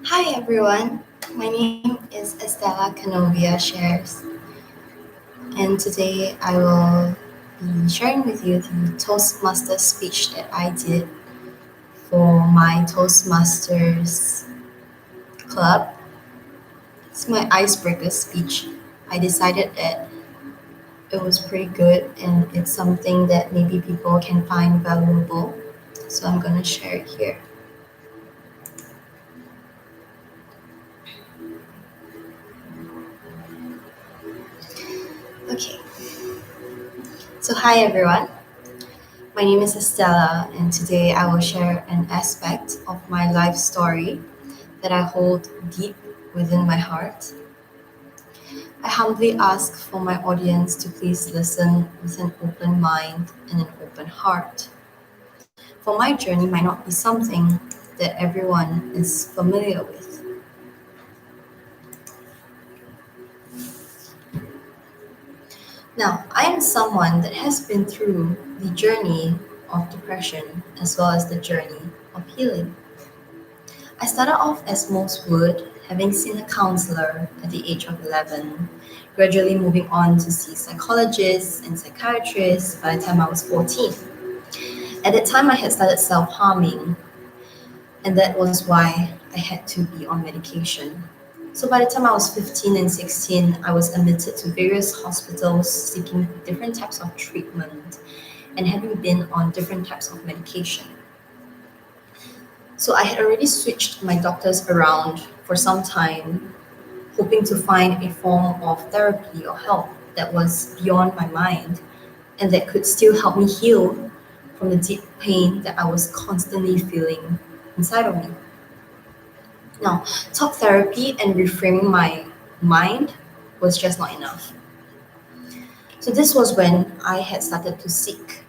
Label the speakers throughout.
Speaker 1: Hi everyone, my name is Estella Canovia Shares, and today I will be sharing with you the Toastmasters speech that I did for my Toastmasters club. It's my icebreaker speech. I decided that it was pretty good and it's something that maybe people can find valuable, so I'm gonna share it here. Okay, so hi everyone. My name is Estella, and today I will share an aspect of my life story that I hold deep within my heart. I humbly ask for my audience to please listen with an open mind and an open heart. For my journey might not be something that everyone is familiar with. Now, I am someone that has been through the journey of depression as well as the journey of healing. I started off as most would, having seen a counselor at the age of 11, gradually moving on to see psychologists and psychiatrists by the time I was 14. At that time, I had started self harming, and that was why I had to be on medication. So by the time I was 15 and 16, I was admitted to various hospitals seeking different types of treatment and having been on different types of medication. So I had already switched my doctors around for some time, hoping to find a form of therapy or help that was beyond my mind and that could still help me heal from the deep pain that I was constantly feeling inside of me. Now, talk therapy and reframing my mind was just not enough. So this was when I had started to seek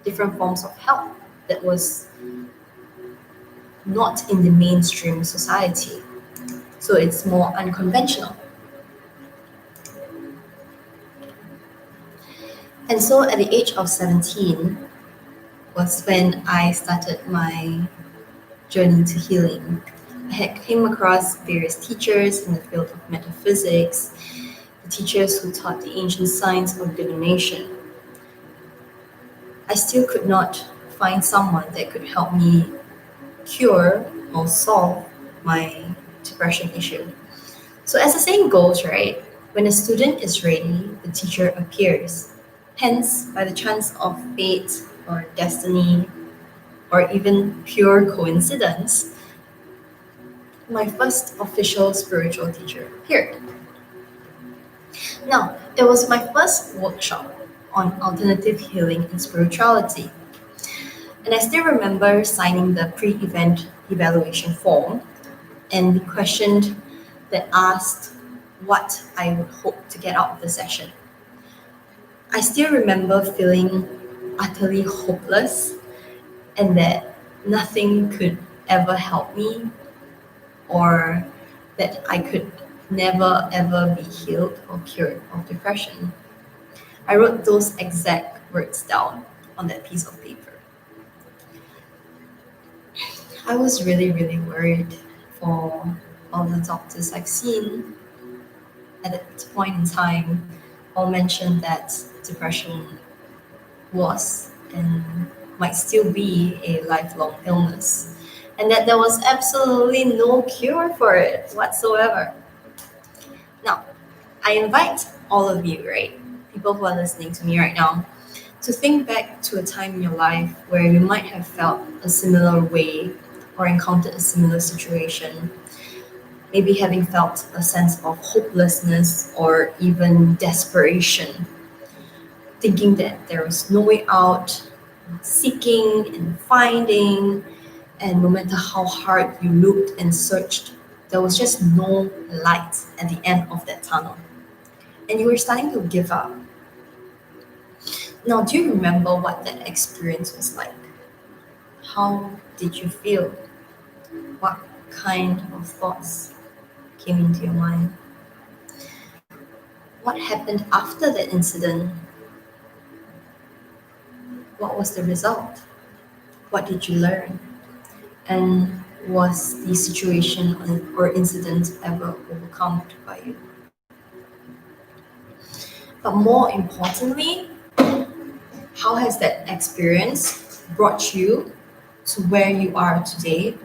Speaker 1: different forms of help that was not in the mainstream society. So it's more unconventional. And so at the age of 17 was when I started my journey to healing. I had came across various teachers in the field of metaphysics, the teachers who taught the ancient science of divination. I still could not find someone that could help me cure or solve my depression issue. So as the saying goes, right, when a student is ready, the teacher appears. Hence, by the chance of fate or destiny or even pure coincidence, my first official spiritual teacher appeared. Now, it was my first workshop on alternative healing and spirituality. And I still remember signing the pre event evaluation form and the question that asked what I would hope to get out of the session. I still remember feeling utterly hopeless and that nothing could ever help me or that I could never ever be healed or cured of depression. I wrote those exact words down on that piece of paper. I was really, really worried for all the doctors I've seen at that point in time. All mentioned that depression was and might still be a lifelong illness, and that there was absolutely no cure for it whatsoever. Now, I invite all of you, right, people who are listening to me right now, to think back to a time in your life where you might have felt a similar way or encountered a similar situation, maybe having felt a sense of hopelessness or even desperation, thinking that there was no way out, seeking and finding, and no matter how hard you looked and searched, there was just no light at the end of that tunnel. And you were starting to give up. Now, do you remember what that experience was like? How did you feel? What kind of thoughts came into your mind? What happened after that incident? What was the result? What did you learn? And was the situation or incident ever overcome by you? But more importantly, how has that experience brought you to where you are today,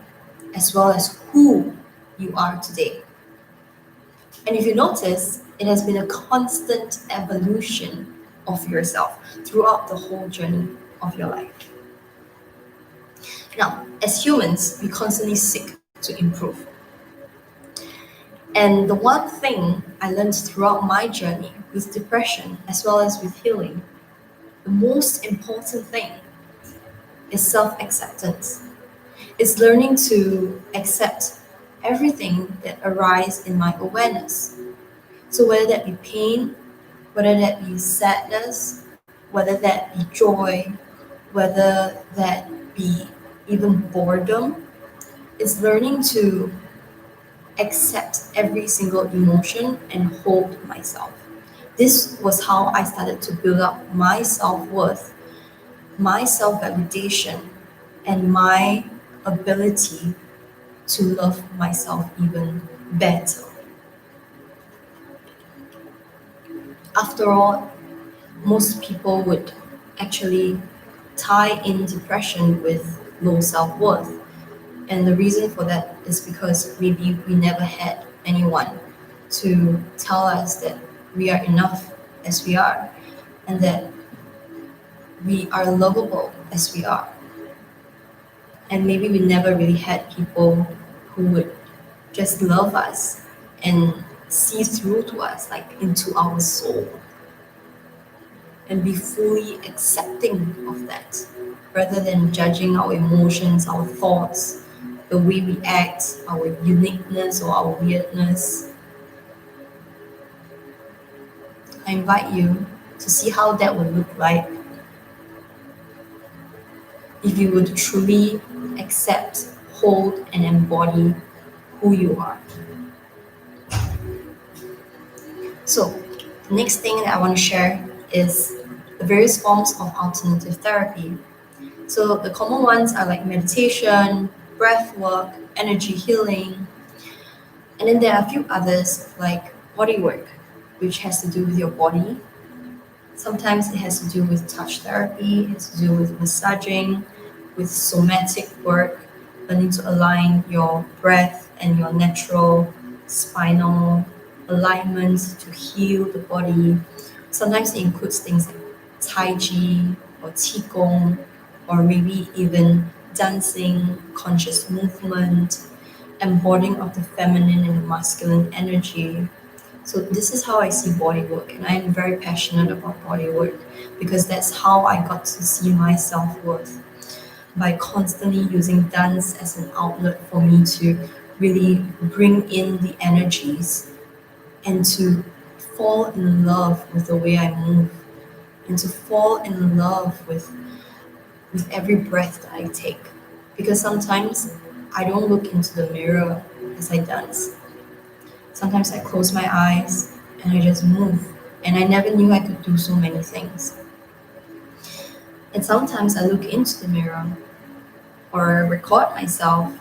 Speaker 1: as well as who you are today? And if you notice, it has been a constant evolution of yourself throughout the whole journey of your life. Now, as humans, we constantly seek to improve. And the one thing I learned throughout my journey with depression as well as with healing, the most important thing is self acceptance. It's learning to accept everything that arises in my awareness. So, whether that be pain, whether that be sadness, whether that be joy, whether that be even boredom, it's learning to accept every single emotion and hold myself. This was how I started to build up my self worth, my self validation, and my ability to love myself even better. After all, most people would actually tie in depression with low self worth. And the reason for that is because maybe we never had anyone to tell us that we are enough as we are and that we are lovable as we are. And maybe we never really had people who would just love us and see through to us, like into our soul, and be fully accepting of that rather than judging our emotions, our thoughts, the way we act, our uniqueness or our weirdness. I invite you to see how that would look like if you would truly accept, hold, and embody who you are. So, the next thing that I want to share is the various forms of alternative therapy. So, the common ones are like meditation, breath work, energy healing, and then there are a few others like body work, which has to do with your body. Sometimes it has to do with touch therapy, it has to do with massaging, with somatic work, learning to align your breath and your natural spinal alignments to heal the body. Sometimes it includes things like Tai Chi or Qigong, or maybe even dancing, conscious movement, embodying of the feminine and the masculine energy. So this is how I see body work, and I am very passionate about body work because that's how I got to see my self-worth, by constantly using dance as an outlet for me to really bring in the energies and to fall in love with the way I move and to fall in love with every breath that I take. Because sometimes I don't look into the mirror as I dance. Sometimes I close my eyes and I just move. And I never knew I could do so many things. And sometimes I look into the mirror or record myself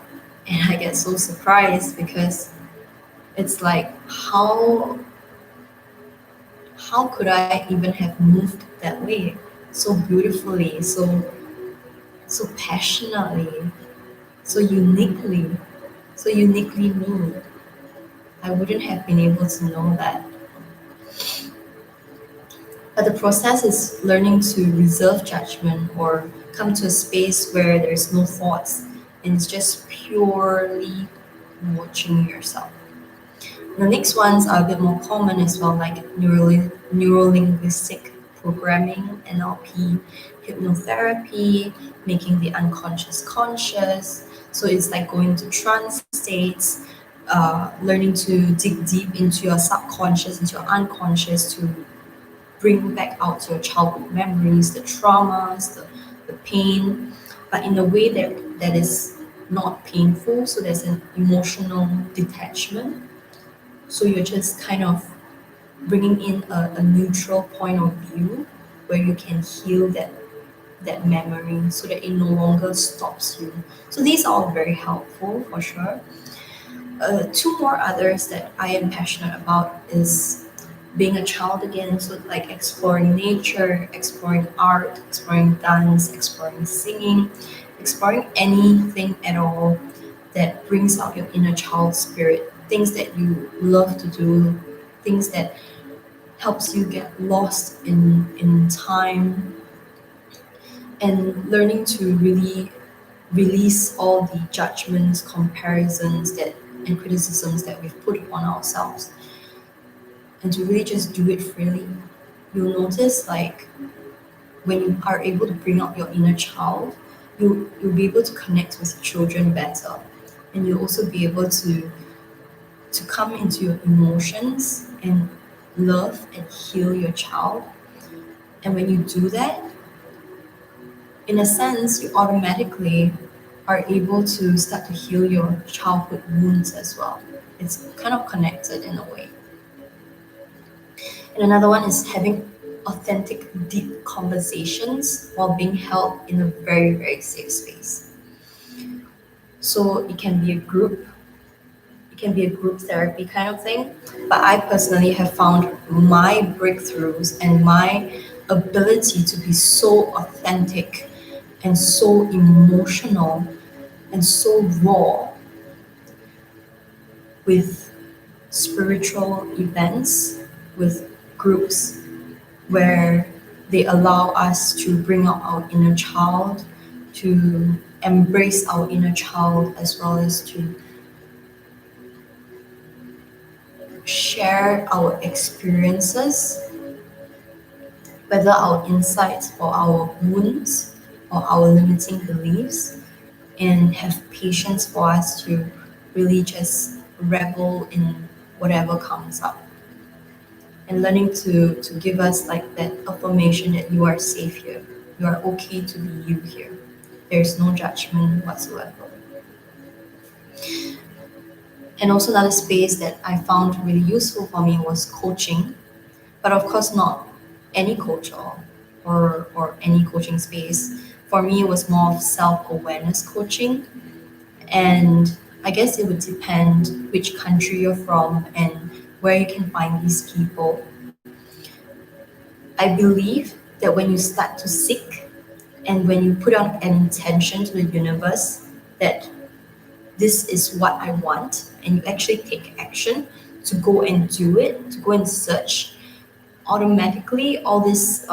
Speaker 1: and I get so surprised because it's like how could I even have moved that way so beautifully, so passionately, so uniquely me. I wouldn't have been able to know that. But the process is learning to reserve judgment or come to a space where there's no thoughts and it's just purely watching yourself. The next ones are a bit more common as well, like neuro-linguistic programming, NLP, hypnotherapy, making the unconscious conscious. So it's like going to trance states, learning to dig deep into your subconscious, into your unconscious to bring back out your childhood memories, the traumas, the pain, but in a way that is not painful. So there's an emotional detachment. So you're just kind of bringing in a neutral point of view where you can heal that memory so that it no longer stops you. So these are all very helpful for sure. Two more others that I am passionate about is being a child again. So like exploring nature, exploring art, exploring dance, exploring singing, exploring anything at all that brings out your inner child spirit, things that you love to do, things that helps you get lost in time, and learning to really release all the judgments, comparisons that and criticisms that we've put on ourselves, and to really just do it freely. You'll notice like when you are able to bring out your inner child, you'll be able to connect with children better, and you'll also be able to come into your emotions and love and heal your child. And when you do that, in a sense, you automatically are able to start to heal your childhood wounds as well. It's kind of connected in a way. And another one is having authentic, deep conversations while being held in a very, very safe space. So it can be a group therapy kind of thing. But I personally have found my breakthroughs and my ability to be so authentic and so emotional and so raw with spiritual events, with groups where they allow us to bring out our inner child, to embrace our inner child, as well as to share our experiences, whether our insights or our wounds or our limiting beliefs, and have patience for us to really just revel in whatever comes up. And learning to give us like that affirmation that you are safe here. You are okay to be you here. There's no judgment whatsoever. And also another space that I found really useful for me was coaching, but of course not any coach or any coaching space. For me, it was more of self-awareness coaching, and I guess it would depend which country you're from and where you can find these people. I believe that when you start to seek and when you put out an intention to the universe that this is what I want, and you actually take action to go and do it, to go and search, automatically all these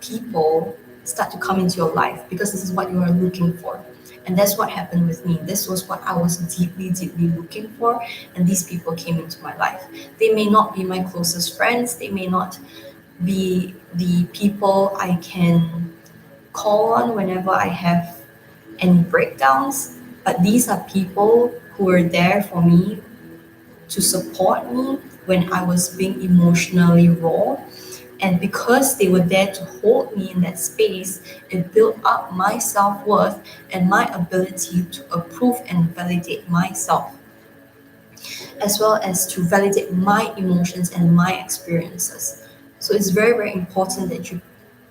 Speaker 1: people start to come into your life because this is what you are looking for. And that's what happened with me. This was what I was deeply, deeply looking for, and these people came into my life. They may not be my closest friends, they may not be the people I can call on whenever I have any breakdowns, but these are people who are there for me to support me when I was being emotionally raw. And because they were there to hold me in that space, it built up my self worth and my ability to approve and validate myself, as well as to validate my emotions and my experiences. So it's very, very important that you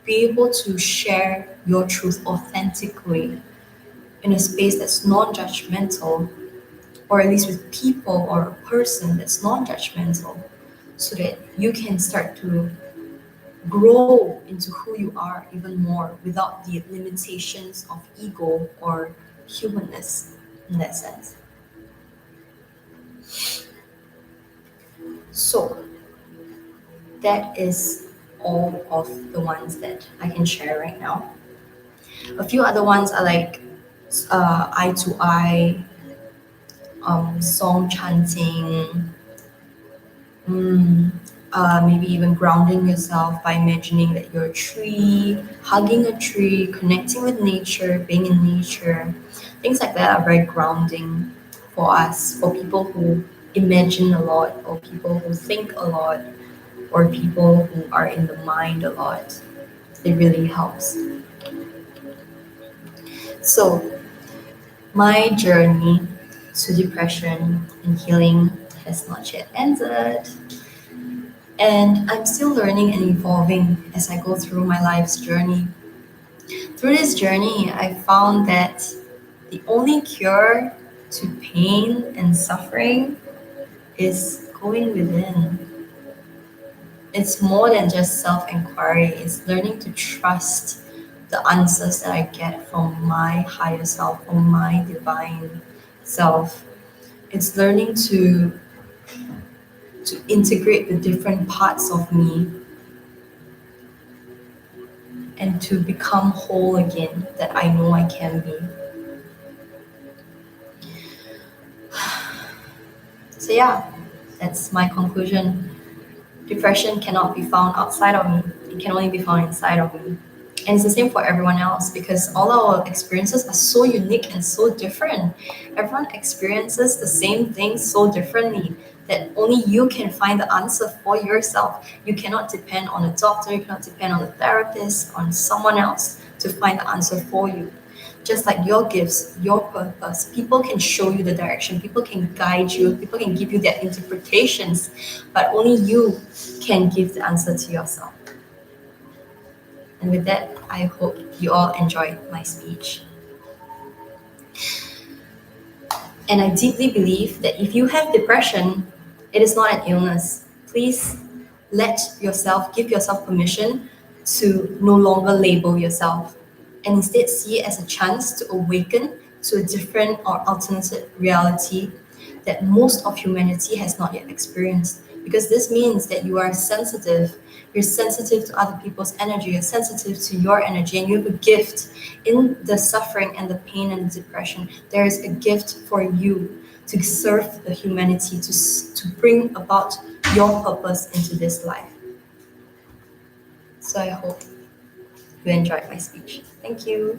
Speaker 1: be able to share your truth authentically in a space that's non judgmental, or at least with people or a person that's non judgmental, so that you can start to grow into who you are even more without the limitations of ego or humanness in that sense. So that is all of the ones that I can share right now. A few other ones are like eye to eye, song chanting, mm, maybe even grounding yourself by imagining that you're a tree, hugging a tree, connecting with nature, being in nature. Things like that are very grounding for us, for people who imagine a lot, or people who think a lot, or people who are in the mind a lot. It really helps. So, my journey to depression and healing has not yet ended. And I'm still learning and evolving as I go through my life's journey. Through this journey, I found that the only cure to pain and suffering is going within. It's more than just self inquiry, it's learning to trust the answers that I get from my higher self, from my divine self. It's learning to integrate the different parts of me and to become whole again that I know I can be. So, yeah, that's my conclusion. Depression cannot be found outside of me, it can only be found inside of me. And it's the same for everyone else because all our experiences are so unique and so different. Everyone experiences the same thing so differently that only you can find the answer for yourself. You cannot depend on a doctor, you cannot depend on a therapist, on someone else to find the answer for you. Just like your gifts, your purpose, people can show you the direction, people can guide you, people can give you their interpretations, but only you can give the answer to yourself. And with that, I hope you all enjoyed my speech. And I deeply believe that if you have depression, it is not an illness. Please give yourself permission to no longer label yourself and instead see it as a chance to awaken to a different or alternative reality that most of humanity has not yet experienced. Because this means that you're sensitive to other people's energy, you're sensitive to your energy, and you have a gift in the suffering and the pain and the depression. There is a gift for you to serve the humanity, to bring about your purpose into this life. So I hope you enjoyed my speech. Thank you.